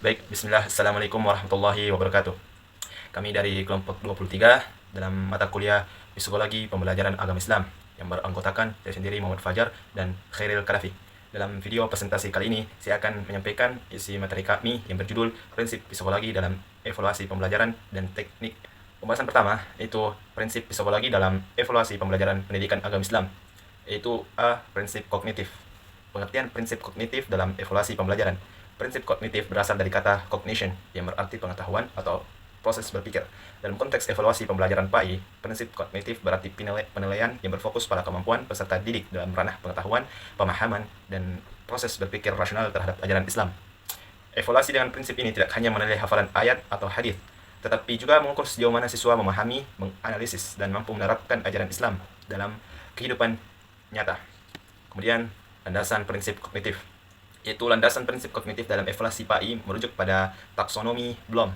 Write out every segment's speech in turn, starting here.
Baik, bismillah. Assalamualaikum warahmatullahi wabarakatuh. Kami dari kelompok 23 dalam mata kuliah Psikologi Pembelajaran Agama Islam yang beranggotakan saya sendiri Muhammad Fajar dan Khairil Karafi. Dalam video presentasi kali ini, saya akan menyampaikan isi materi kami yang berjudul Prinsip Psikologi dalam Evaluasi Pembelajaran dan Teknik. Pembahasan pertama yaitu prinsip psikologi dalam evaluasi pembelajaran pendidikan agama Islam, yaitu A. Prinsip kognitif. Pengertian prinsip kognitif dalam evaluasi pembelajaran. Prinsip kognitif berasal dari kata cognition, yang berarti pengetahuan atau proses berpikir. Dalam konteks evaluasi pembelajaran PAI, prinsip kognitif berarti penilaian yang berfokus pada kemampuan peserta didik dalam ranah pengetahuan, pemahaman, dan proses berpikir rasional terhadap ajaran Islam. Evaluasi dengan prinsip ini tidak hanya menilai hafalan ayat atau hadis, tetapi juga mengukur sejauh mana siswa memahami, menganalisis, dan mampu menerapkan ajaran Islam dalam kehidupan nyata. Kemudian, landasan prinsip kognitif, yaitu landasan prinsip kognitif dalam evaluasi PAI merujuk pada taksonomi Bloom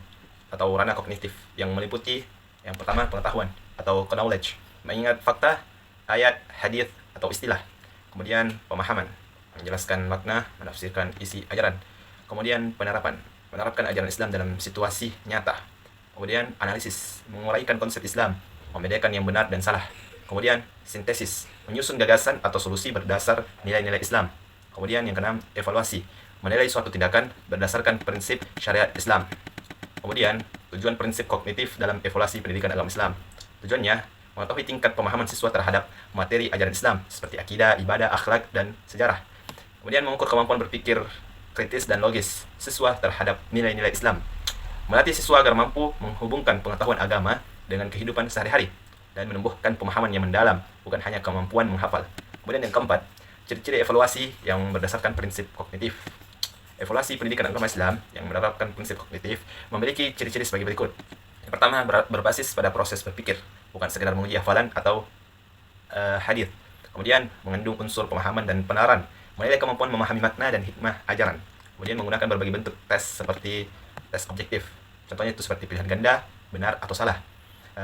atau ranah kognitif yang meliputi yang pertama pengetahuan atau knowledge, mengingat fakta, ayat, hadis atau istilah. Kemudian pemahaman, menjelaskan makna, menafsirkan isi ajaran. Kemudian penerapan, menerapkan ajaran Islam dalam situasi nyata. Kemudian analisis, menguraikan konsep Islam, membedakan yang benar dan salah. Kemudian sintesis, menyusun gagasan atau solusi berdasar nilai-nilai Islam. Kemudian yang keenam, evaluasi, menilai suatu tindakan berdasarkan prinsip syariat Islam. Kemudian, tujuan prinsip kognitif dalam evaluasi pendidikan agama Islam. Tujuannya, mengetahui tingkat pemahaman siswa terhadap materi ajaran Islam, seperti akidah, ibadah, akhlak, dan sejarah. Kemudian mengukur kemampuan berpikir kritis dan logis siswa terhadap nilai-nilai Islam. Melatih siswa agar mampu menghubungkan pengetahuan agama dengan kehidupan sehari-hari dan menumbuhkan pemahaman yang mendalam, bukan hanya kemampuan menghafal. Kemudian yang keempat, ciri-ciri evaluasi yang berdasarkan prinsip kognitif. Evaluasi pendidikan agama Islam yang menerapkan prinsip kognitif memiliki ciri-ciri sebagai berikut. Yang pertama, berbasis pada proses berpikir, bukan sekedar menguji hafalan atau hadis. Kemudian mengandung unsur pemahaman dan penalaran, menilai kemampuan memahami makna dan hikmah ajaran. Kemudian menggunakan berbagai bentuk tes seperti tes objektif. Contohnya itu seperti pilihan ganda, benar atau salah.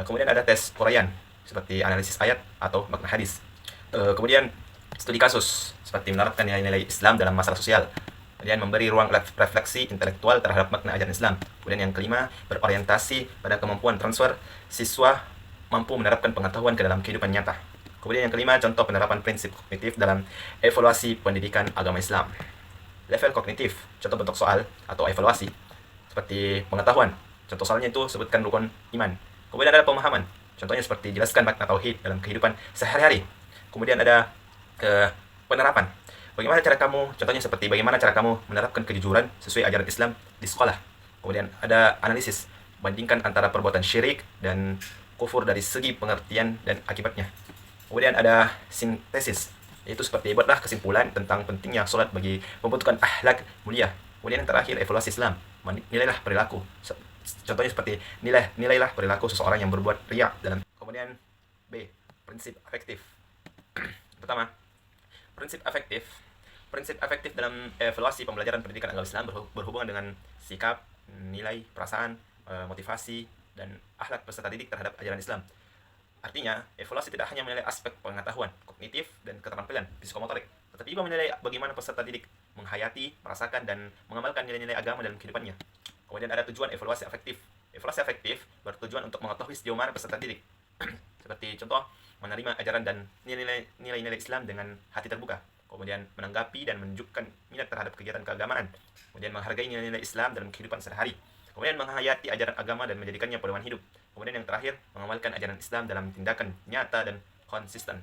Kemudian ada tes uraian seperti analisis ayat atau makna hadis. Kemudian studi kasus seperti menerapkan nilai-nilai Islam dalam masalah sosial. Kemudian memberi ruang refleksi intelektual terhadap makna ajaran Islam. Kemudian yang kelima, berorientasi pada kemampuan transfer siswa mampu menerapkan pengetahuan ke dalam kehidupan nyata. Kemudian yang kelima, contoh penerapan prinsip kognitif dalam evaluasi pendidikan agama Islam. Level kognitif, contoh bentuk soal atau evaluasi seperti pengetahuan. Contoh soalnya itu sebutkan rukun iman. Kemudian ada pemahaman, contohnya seperti jelaskan makna tauhid dalam kehidupan sehari-hari. Kemudian ada penerapan. Contohnya seperti bagaimana cara kamu menerapkan kejujuran sesuai ajaran Islam di sekolah. Kemudian ada analisis, bandingkan antara perbuatan syirik dan kufur dari segi pengertian dan akibatnya. Kemudian ada sintesis, yaitu seperti buatlah kesimpulan tentang pentingnya sholat bagi pembentukan akhlak mulia. Kemudian yang terakhir, evaluasi Islam, nilailah perilaku. Contohnya seperti nilailah perilaku seseorang yang berbuat riya dalam. Kemudian B, prinsip afektif. Pertama, prinsip afektif. Prinsip efektif dalam evaluasi pembelajaran pendidikan agama Islam berhubungan dengan sikap, nilai, perasaan, motivasi, dan akhlak peserta didik terhadap ajaran Islam. Artinya, evaluasi tidak hanya menilai aspek pengetahuan, kognitif, dan keterampilan psikomotorik, tetapi juga menilai bagaimana peserta didik menghayati, merasakan, dan mengamalkan nilai-nilai agama dalam kehidupannya. Kemudian ada tujuan evaluasi afektif. Evaluasi afektif bertujuan untuk mengetahui sejauh mana peserta didik. Seperti contoh, menerima ajaran dan nilai-nilai Islam dengan hati terbuka. Kemudian menanggapi dan menunjukkan minat terhadap kegiatan keagamaan. Kemudian menghargai nilai-nilai Islam dalam kehidupan sehari-hari. Kemudian menghayati ajaran agama dan menjadikannya pedoman hidup. Kemudian yang terakhir, mengamalkan ajaran Islam dalam tindakan nyata dan konsisten.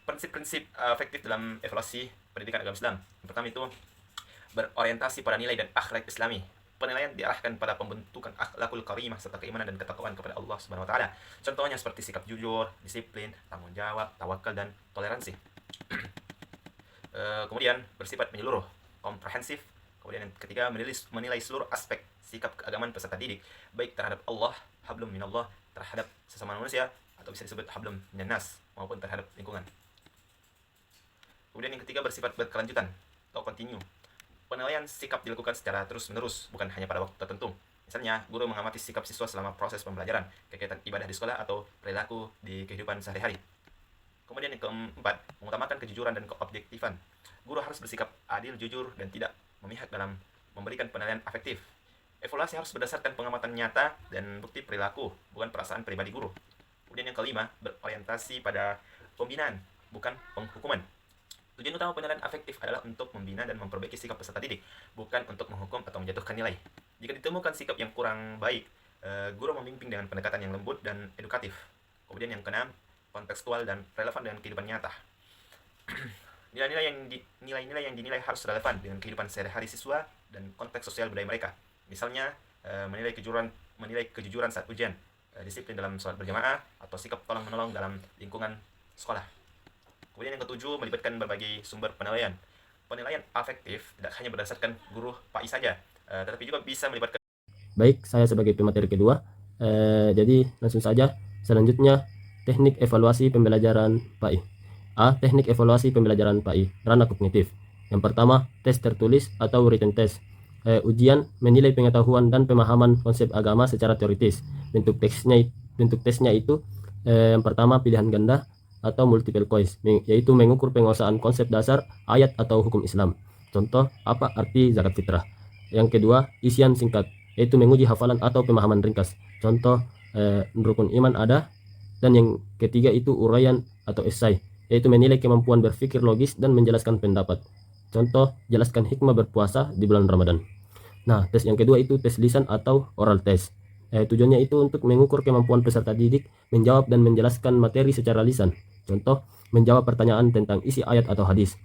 Prinsip-prinsip efektif dalam evaluasi pendidikan agama Islam. Yang pertama itu berorientasi pada nilai dan akhlak Islami. Penilaian diarahkan pada pembentukan akhlakul karimah serta keimanan dan ketakwaan kepada Allah Subhanahu wa taala. Contohnya seperti sikap jujur, disiplin, tanggung jawab, tawakal dan toleransi. Kemudian bersifat menyeluruh, komprehensif. Kemudian yang ketiga, menilai seluruh aspek sikap keagamaan peserta didik, baik terhadap Allah, hablum minallah, terhadap sesama manusia, atau bisa disebut hablum minannas, maupun terhadap lingkungan. Kemudian yang ketiga, bersifat berkelanjutan atau continue. Penilaian sikap dilakukan secara terus-menerus, bukan hanya pada waktu tertentu. Misalnya, guru mengamati sikap siswa selama proses pembelajaran, kegiatan ibadah di sekolah, atau perilaku di kehidupan sehari-hari. Kemudian yang keempat, mengutamakan kejujuran dan keobjektifan. Guru harus bersikap adil, jujur, dan tidak memihak dalam memberikan penilaian afektif. Evaluasi harus berdasarkan pengamatan nyata dan bukti perilaku, bukan perasaan pribadi guru. Kemudian yang kelima, berorientasi pada pembinaan, bukan penghukuman. Tujuan utama penilaian afektif adalah untuk membina dan memperbaiki sikap peserta didik, bukan untuk menghukum atau menjatuhkan nilai. Jika ditemukan sikap yang kurang baik, guru membimbing dengan pendekatan yang lembut dan edukatif. Kemudian yang keenam, kontekstual dan relevan dengan kehidupan nyata. Nilai-nilai yang dinilai harus relevan dengan kehidupan sehari-hari siswa dan konteks sosial budaya mereka. Misalnya, menilai kejujuran saat ujian, disiplin dalam sholat berjamaah, atau sikap tolong-menolong dalam lingkungan sekolah. Kemudian yang ketujuh, melibatkan berbagai sumber penilaian. Penilaian afektif tidak hanya berdasarkan guru PAI saja, tetapi juga bisa melibatkan. Baik, saya sebagai pemateri kedua. Jadi langsung saja. Selanjutnya, teknik evaluasi pembelajaran PAI. A. Teknik evaluasi pembelajaran PAI, ranah kognitif. Yang pertama, tes tertulis atau written test. Ujian menilai pengetahuan dan pemahaman konsep agama secara teoritis. Bentuk tesnya itu yang pertama pilihan ganda atau multiple choice, yaitu mengukur penguasaan konsep dasar, ayat atau hukum Islam. Contoh, apa arti zakat fitrah. Yang kedua, isian singkat, yaitu menguji hafalan atau pemahaman ringkas. Contoh, rukun iman ada. Dan yang ketiga itu uraian atau esai, yaitu menilai kemampuan berpikir logis dan menjelaskan pendapat. Contoh, jelaskan hikmah berpuasa di bulan Ramadan. Nah, tes yang kedua itu tes lisan atau oral test. Tujuannya itu untuk mengukur kemampuan peserta didik menjawab dan menjelaskan materi secara lisan. Contoh, menjawab pertanyaan tentang isi ayat atau hadis,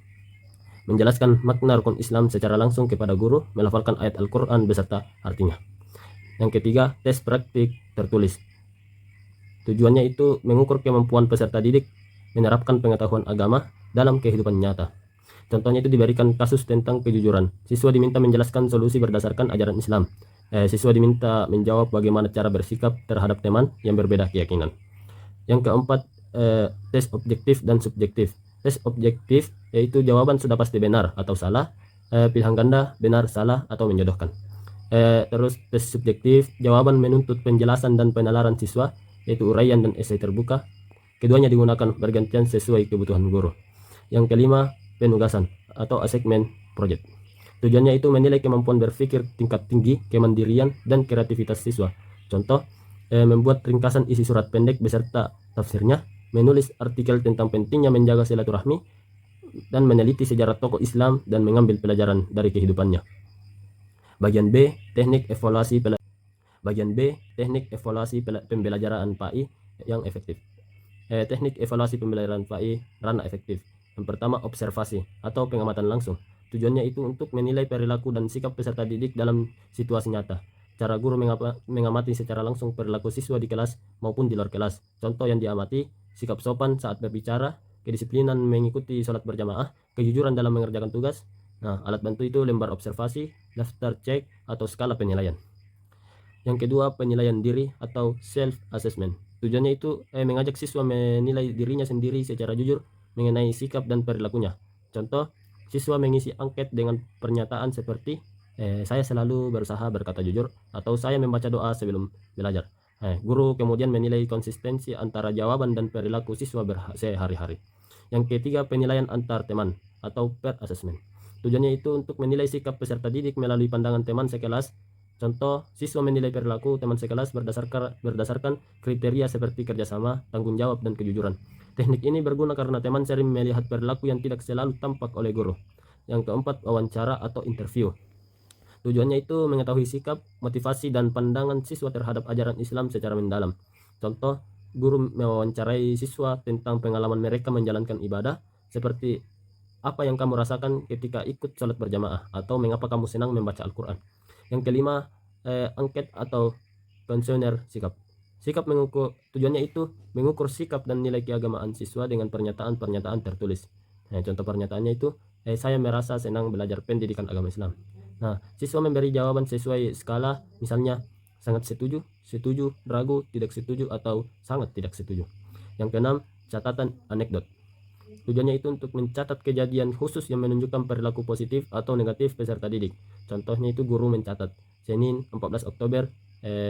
menjelaskan makna rukun Islam secara langsung kepada guru, melafalkan ayat Al-Quran beserta artinya. Yang ketiga, tes praktik tertulis. Tujuannya itu mengukur kemampuan peserta didik menerapkan pengetahuan agama dalam kehidupan nyata. Contohnya itu diberikan kasus tentang kejujuran. Siswa diminta menjelaskan solusi berdasarkan ajaran Islam. Siswa diminta menjawab bagaimana cara bersikap terhadap teman yang berbeda keyakinan. Yang keempat, tes objektif dan subjektif. Tes objektif yaitu jawaban sudah pasti benar atau salah, pilihan ganda benar, salah, atau menjodohkan. Terus tes subjektif, jawaban menuntut penjelasan dan penalaran siswa, yaitu uraian dan esai terbuka. Keduanya digunakan bergantian sesuai kebutuhan guru. Yang kelima, penugasan atau assignment project. Tujuannya itu menilai kemampuan berpikir tingkat tinggi, kemandirian, dan kreativitas siswa. Contoh, membuat ringkasan isi surat pendek beserta tafsirnya, menulis artikel tentang pentingnya menjaga silaturahmi, dan meneliti sejarah tokoh Islam dan mengambil pelajaran dari kehidupannya. Bagian B, teknik evaluasi pembelajaran PAI yang efektif. Teknik evaluasi pembelajaran PAI ranah efektif. Yang pertama, observasi atau pengamatan langsung. Tujuannya itu untuk menilai perilaku dan sikap peserta didik dalam situasi nyata. Cara guru mengamati secara langsung perilaku siswa di kelas maupun di luar kelas. Contoh yang diamati, sikap sopan saat berbicara, kedisiplinan mengikuti sholat berjamaah, kejujuran dalam mengerjakan tugas. Nah, alat bantu itu lembar observasi, daftar cek, atau skala penilaian. Yang kedua, penilaian diri atau self-assessment. Tujuannya itu mengajak siswa menilai dirinya sendiri secara jujur mengenai sikap dan perilakunya. Contoh, siswa mengisi angket dengan pernyataan seperti saya selalu berusaha berkata jujur, atau saya membaca doa sebelum belajar. Guru kemudian menilai konsistensi antara jawaban dan perilaku siswa sehari-hari. Yang ketiga, penilaian antar teman atau peer assessment. Tujuannya itu untuk menilai sikap peserta didik melalui pandangan teman sekelas. Contoh, siswa menilai perilaku teman sekelas berdasarkan kriteria seperti kerjasama, tanggung jawab, dan kejujuran. Teknik ini berguna karena teman sering melihat perilaku yang tidak selalu tampak oleh guru. Yang keempat, wawancara atau interview. Tujuannya itu mengetahui sikap, motivasi, dan pandangan siswa terhadap ajaran Islam secara mendalam. Contoh, guru mewawancarai siswa tentang pengalaman mereka menjalankan ibadah, seperti apa yang kamu rasakan ketika ikut sholat berjamaah, atau mengapa kamu senang membaca Al-Quran. Yang kelima, angket atau kuesioner sikap. Tujuannya itu mengukur sikap dan nilai keagamaan siswa dengan pernyataan-pernyataan tertulis. Contoh pernyataannya itu, saya merasa senang belajar pendidikan agama Islam. Nah, siswa memberi jawaban sesuai skala, misalnya sangat setuju, setuju, ragu, tidak setuju, atau sangat tidak setuju. Yang keenam, catatan anekdot. Tujuannya itu untuk mencatat kejadian khusus yang menunjukkan perilaku positif atau negatif peserta didik. Contohnya itu guru mencatat, Senin 14 Oktober,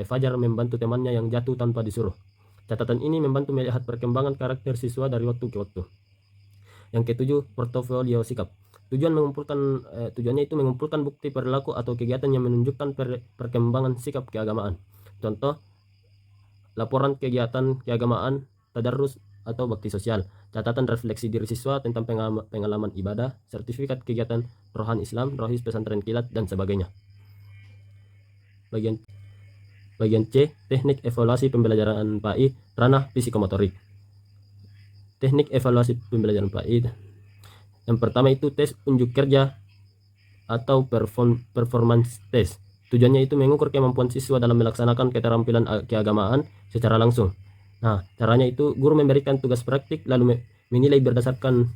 Fajar membantu temannya yang jatuh tanpa disuruh. Catatan ini membantu melihat perkembangan karakter siswa dari waktu ke waktu. Yang ketujuh, portofolio sikap. Tujuannya itu mengumpulkan bukti perilaku atau kegiatan yang menunjukkan perkembangan sikap keagamaan. Contoh, laporan kegiatan keagamaan, tadarus atau bakti sosial, catatan refleksi diri siswa tentang pengalaman ibadah, sertifikat kegiatan rohan Islam, rohis pesantren kilat, dan sebagainya. Bagian C, teknik evaluasi pembelajaran PAI, ranah psikomotorik. Teknik evaluasi pembelajaran PAI. Yang pertama itu tes unjuk kerja atau performance test. Tujuannya itu mengukur kemampuan siswa dalam melaksanakan keterampilan keagamaan secara langsung. Nah, caranya itu guru memberikan tugas praktik lalu menilai berdasarkan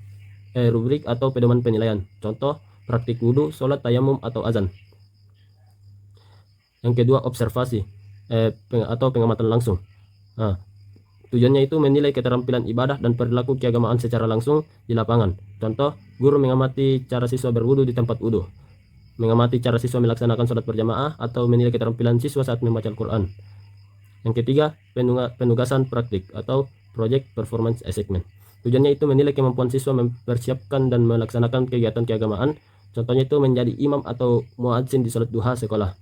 rubrik atau pedoman penilaian. Contoh, praktik wudhu, sholat, tayamum, atau azan. Yang kedua, observasi atau pengamatan langsung. Nah, tujuannya itu menilai keterampilan ibadah dan perilaku keagamaan secara langsung di lapangan. Contoh, guru mengamati cara siswa berwudu di tempat wudu, mengamati cara siswa melaksanakan sholat berjamaah, atau menilai keterampilan siswa saat membaca Al-Quran. Yang ketiga, penugasan praktik atau project performance assessment. Tujuannya itu menilai kemampuan siswa mempersiapkan dan melaksanakan kegiatan keagamaan. Contohnya itu menjadi imam atau muadzin di sholat duha sekolah.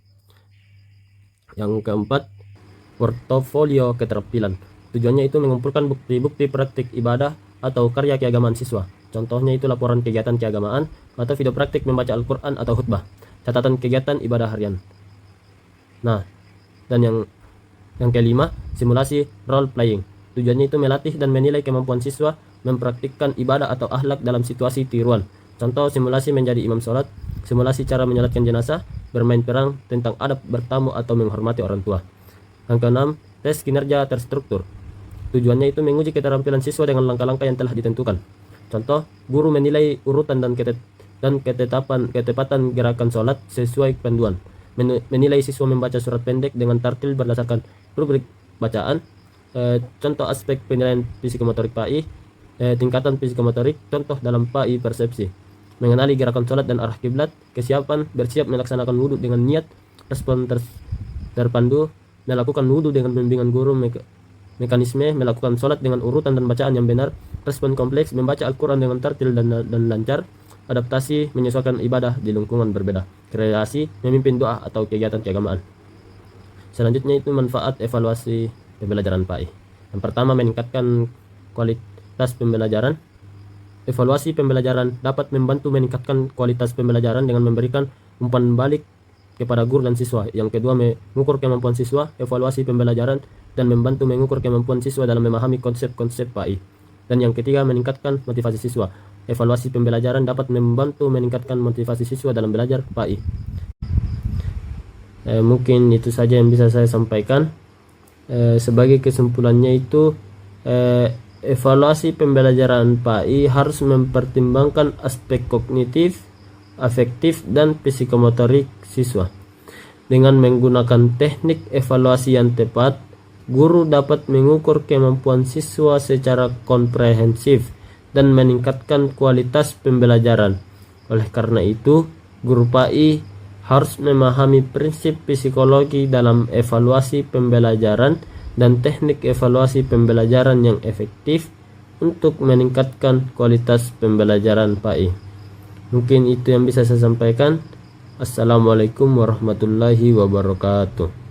Yang keempat, portofolio keterampilan. Tujuannya itu mengumpulkan bukti-bukti praktik ibadah atau karya keagamaan siswa. Contohnya itu laporan kegiatan keagamaan atau video praktik membaca Al-Quran atau khutbah, catatan kegiatan ibadah harian. Nah, dan yang kelima, simulasi role playing. Tujuannya itu melatih dan menilai kemampuan siswa mempraktikkan ibadah atau akhlak dalam situasi tiruan. Contoh, simulasi menjadi imam sholat, simulasi cara menyolatkan jenazah, bermain perang, tentang adab bertamu atau menghormati orang tua. Yang keenam, tes kinerja terstruktur. Tujuannya itu menguji keterampilan siswa dengan langkah-langkah yang telah ditentukan. Contoh, guru menilai urutan dan ketepatan gerakan sholat sesuai panduan. Menilai siswa membaca surat pendek dengan tartil berdasarkan rubrik bacaan. Contoh aspek penilaian psikomotorik PAI, tingkatan psikomotorik, contoh dalam PAI persepsi. Mengenali gerakan sholat dan arah kiblat, kesiapan, bersiap melaksanakan wudhu dengan niat, respon terpandu, melakukan wudhu dengan bimbingan guru, mekanisme, melakukan sholat dengan urutan dan bacaan yang benar, respon kompleks, membaca Al-Quran dengan tartil dan lancar, adaptasi, menyesuaikan ibadah di lingkungan berbeda, kreasi, memimpin doa atau kegiatan keagamaan. Selanjutnya itu manfaat evaluasi pembelajaran PAI. Yang pertama, meningkatkan kualitas pembelajaran. Evaluasi pembelajaran dapat membantu meningkatkan kualitas pembelajaran dengan memberikan umpan balik kepada guru dan siswa. Yang kedua, mengukur kemampuan siswa. Evaluasi pembelajaran dan membantu mengukur kemampuan siswa dalam memahami konsep-konsep PAI. Dan yang ketiga, meningkatkan motivasi siswa. Evaluasi pembelajaran dapat membantu meningkatkan motivasi siswa dalam belajar PAI. Mungkin itu saja yang bisa saya sampaikan. Sebagai kesimpulannya itu, evaluasi pembelajaran PAI harus mempertimbangkan aspek kognitif, afektif, dan psikomotorik siswa. Dengan menggunakan teknik evaluasi yang tepat, guru dapat mengukur kemampuan siswa secara komprehensif dan meningkatkan kualitas pembelajaran. Oleh karena itu, guru PAI harus memahami prinsip psikologi dalam evaluasi pembelajaran dan teknik evaluasi pembelajaran yang efektif untuk meningkatkan kualitas pembelajaran PAI. Mungkin itu yang bisa saya sampaikan. Assalamualaikum warahmatullahi wabarakatuh.